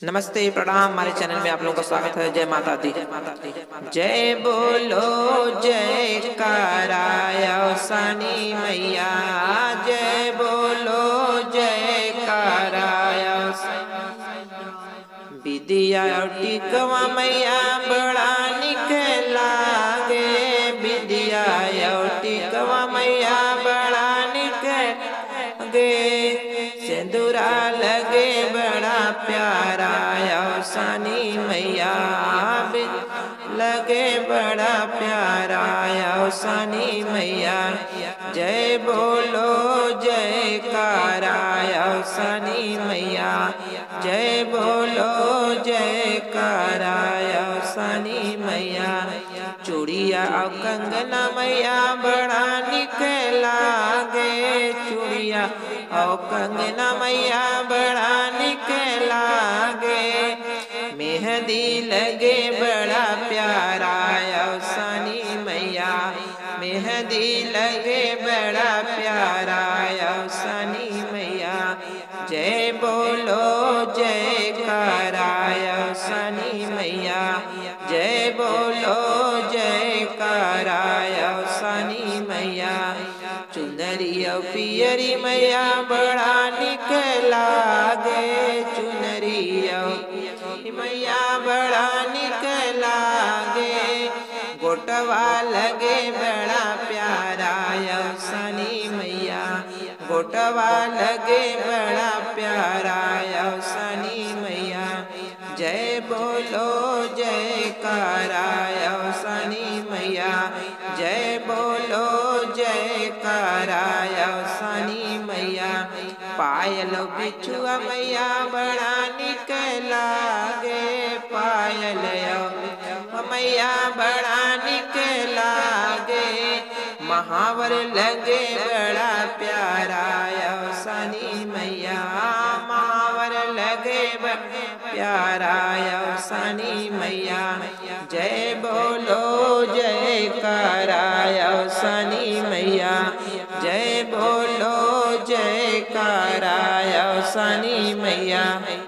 नमस्ते प्रणाम, हमारे चैनल में आप लोगों का स्वागत है। जय माता दी। जय बोलो जयकाराय सानी मैया, जय बोलो जयकाराय। विद्या टिकवा मैया बड़ा निक लागे, विद्या टिकवा मैया बड़ा निक गे। सिंदूरा लगे बड़ा प्यारा सानी मैया, लगे बड़ा प्यारा सानी मैया। जय बोलो जयकाराय सानी मैया, जय बोलो जयकाराय सानी मैया। चूड़िया और कंगना मैया बड़ा निक लागे, चूड़िया और कंगना मैया बड़ा निक लागे। मेहंदी लगे बड़ा प्यारा सानी मैया, मेहंदी लगे बड़ा प्यारा सानी मैया। जय बोलो जयकाराय सानी मैया, जय बोलो जयकाराय सानी मैया। चुनरी पियरी मैया बड़ा निक लागे, चुनरी मैया बड़ा निक लागे। गोटवा लगे बड़ा प्यारा सानी मैया, गोटवा लगे बड़ा प्यारा सानी मैया। जय बोलो जयकाराय सानी मैया, जय बोलो जयकाराय सानी मैया। पायल बिछुआ मैया बड़ा निक लागे, पायल मैया बड़ा निक लागे। महावर लगे बड़ा प्यारा सानी मैया, महावर लगे प्यारा सानी मैया। जय बोलो जयकाराय सानी